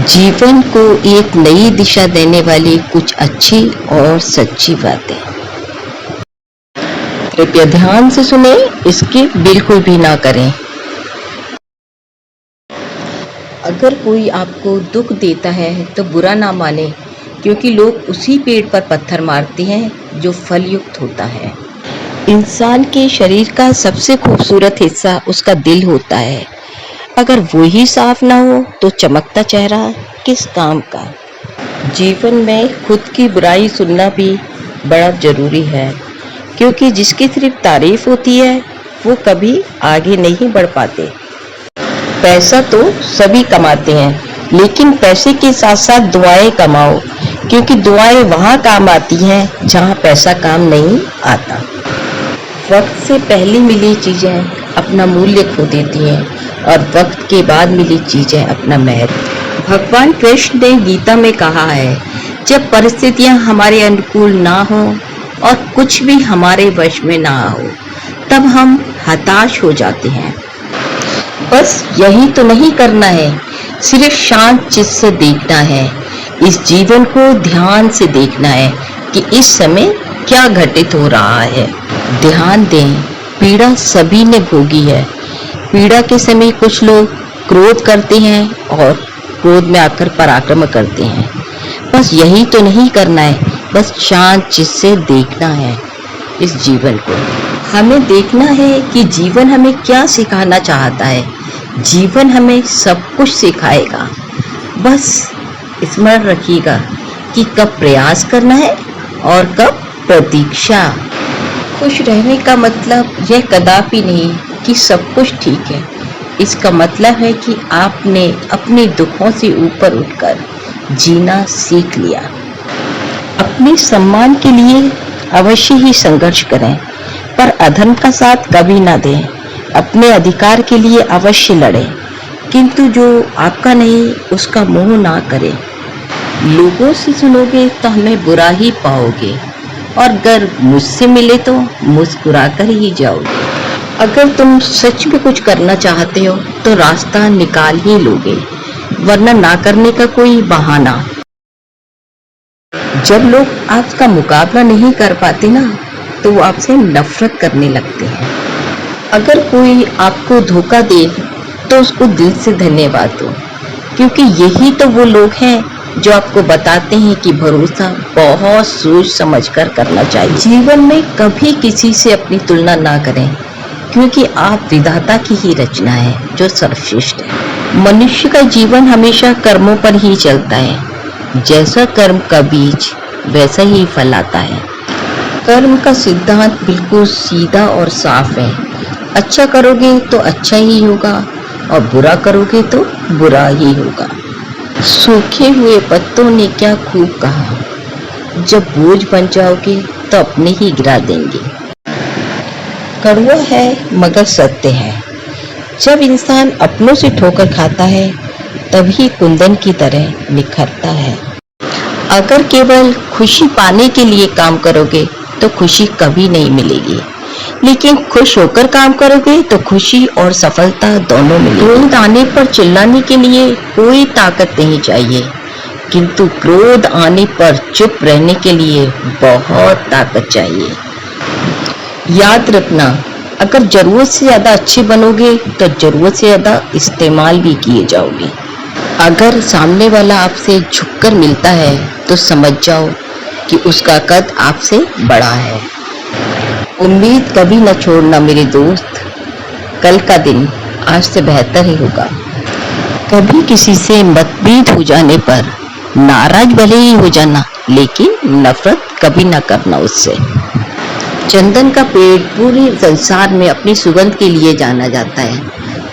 जीवन को एक नई दिशा देने वाली कुछ अच्छी और सच्ची बातें। कृपया ध्यान से सुने, इसकी बिल्कुल भी ना करें। अगर कोई आपको दुख देता है तो बुरा ना माने, क्योंकि लोग उसी पेड़ पर पत्थर मारते हैं जो फल युक्त होता है। इंसान के शरीर का सबसे खूबसूरत हिस्सा उसका दिल होता है। अगर वो ही साफ ना हो तो चमकता चेहरा किस काम का। जीवन में खुद की बुराई सुनना भी बड़ा जरूरी है, क्योंकि जिसकी सिर्फ तारीफ होती है वो कभी आगे नहीं बढ़ पाते। पैसा तो सभी कमाते हैं, लेकिन पैसे के साथ साथ दुआएं कमाओ, क्योंकि दुआएं वहाँ काम आती हैं जहाँ पैसा काम नहीं आता। वक्त से पहले मिली चीजें अपना मूल्य खो देती हैं और वक्त के बाद मिली चीजें अपना महत्व। भगवान कृष्ण ने गीता में कहा है, जब परिस्थितियां हमारे अनुकूल ना हो और कुछ भी हमारे वश में ना हो, तब हम हताश हो जाते हैं। बस यही तो नहीं करना है, सिर्फ शांत चित्त से देखना है। इस जीवन को ध्यान से देखना है कि इस समय क्या घटित हो रहा है। ध्यान दें, पीड़ा सभी ने भोगी है। पीड़ा के समय कुछ लोग क्रोध करते हैं और क्रोध में आकर पराक्रम करते हैं। बस यही तो नहीं करना है, बस शांत चित्त से देखना है इस जीवन को। हमें देखना है कि जीवन हमें क्या सिखाना चाहता है। जीवन हमें सब कुछ सिखाएगा। बस स्मरण रखिएगा कि कब प्रयास करना है और कब प्रतीक्षा। खुश रहने का मतलब यह कदापि नहीं कि सब कुछ ठीक है। इसका मतलब है कि आपने अपने दुखों से ऊपर उठकर जीना सीख लिया। अपने सम्मान के लिए अवश्य ही संघर्ष करें, पर अधर्म का साथ कभी ना दें। अपने अधिकार के लिए अवश्य लड़ें, किंतु जो आपका नहीं उसका मोह ना करें। लोगों से सुनोगे तो हमें बुरा ही पाओगे, और अगर मुझसे मिले तो मुस्कुरा कर ही जाओगे। अगर तुम सच में कुछ करना चाहते हो तो रास्ता निकाल ही लोगे, वरना ना करने का कोई बहाना। जब लोग आपका मुकाबला नहीं कर पाते ना, तो वो आपसे नफरत करने लगते हैं। अगर कोई आपको धोखा दे तो उसको दिल से धन्यवाद दो, क्योंकि यही तो वो लोग हैं जो आपको बताते हैं कि भरोसा बहुत सोच समझकर करना चाहिए। जीवन में कभी किसी से अपनी तुलना ना करें, क्योंकि आप विधाता की ही रचना है जो सर्वश्रेष्ठ है। मनुष्य का जीवन हमेशा कर्मों पर ही चलता है। जैसा कर्म का बीज वैसा ही फल आता है। कर्म का सिद्धांत बिल्कुल सीधा और साफ है। अच्छा करोगे तो अच्छा ही होगा और बुरा करोगे तो बुरा ही होगा। सूखे हुए पत्तों ने क्या खूब कहा, जब बोझ बन जाओगे तो अपने ही गिरा देंगे। कड़वा है मगर सत्य है। जब इंसान अपनों से ठोकर खाता है तभी कुंदन की तरह निखरता है। अगर केवल खुशी पाने के लिए काम करोगे तो खुशी कभी नहीं मिलेगी, लेकिन खुश होकर काम करोगे तो खुशी और सफलता दोनों मिलेगी। क्रोध आने पर चिल्लाने के लिए कोई ताकत नहीं चाहिए, किंतु क्रोध आने पर चुप रहने के लिए बहुत ताकत चाहिए। याद रखना, अगर जरूरत से ज्यादा अच्छे बनोगे तो जरूरत से ज्यादा इस्तेमाल भी किए जाओगे। अगर सामने वाला आपसे झुककर मिलता है तो समझ जाओ कि उसका कद आपसे बड़ा है। उम्मीद कभी न छोड़ना मेरे दोस्त, कल का दिन आज से बेहतर ही होगा। कभी किसी से मतभेद हो जाने पर नाराज भले ही हो जाना, लेकिन नफरत कभी न करना उससे। चंदन का पेड़ पूरे संसार में अपनी सुगंध के लिए जाना जाता है,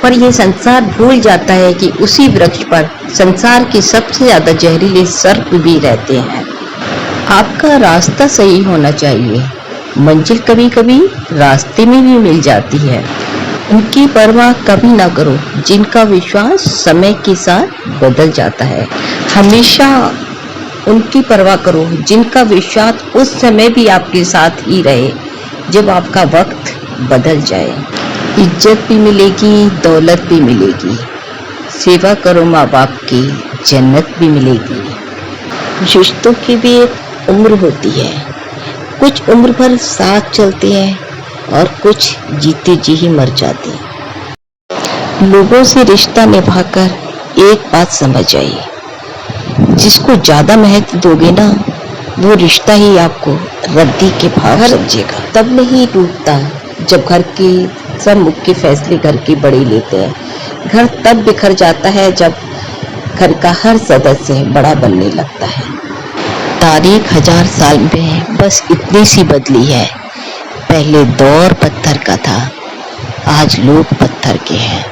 पर यह संसार भूल जाता है कि उसी वृक्ष पर संसार के सबसे ज्यादा जहरीले सर्प भी रहते हैं। आपका रास्ता सही होना चाहिए। मंजिल कभी कभी रास्ते में भी मिल जाती है। उनकी परवाह कभी ना करो जिनका विश्वास समय के साथ बदल जाता है। हमेशा उनकी परवाह करो जिनका विश्वास उस समय भी आपके साथ ही रहे जब आपका वक्त बदल जाए। इज्जत भी मिलेगी, दौलत भी मिलेगी। सेवा करो माँ बाप की, जन्नत भी मिलेगी। रिश्तों की भी एक उम्र होती है, कुछ उम्र भर साथ चलते हैं और कुछ जीते जी ही मर जाते हैं। लोगों से रिश्ता निभाकर एक बात समझ आई, जिसको ज्यादा महत्व दोगे ना, वो रिश्ता ही आपको रद्दी के भाव समझेगा। तब नहीं टूटता जब घर के सब मुख्य फैसले घर के बड़े लेते हैं। घर तब बिखर जाता है जब घर का हर सदस्य बड़ा बनने लगता है। तारीख 1000 साल में बस इतनी सी बदली है। पहले दौर पत्थर का था, आज लोग पत्थर के हैं।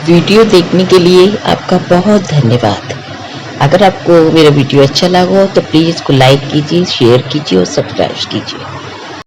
वीडियो देखने के लिए आपका बहुत धन्यवाद। अगर आपको मेरा वीडियो अच्छा लगा हो तो प्लीज़ इसको लाइक कीजिए, शेयर कीजिए और सब्सक्राइब कीजिए।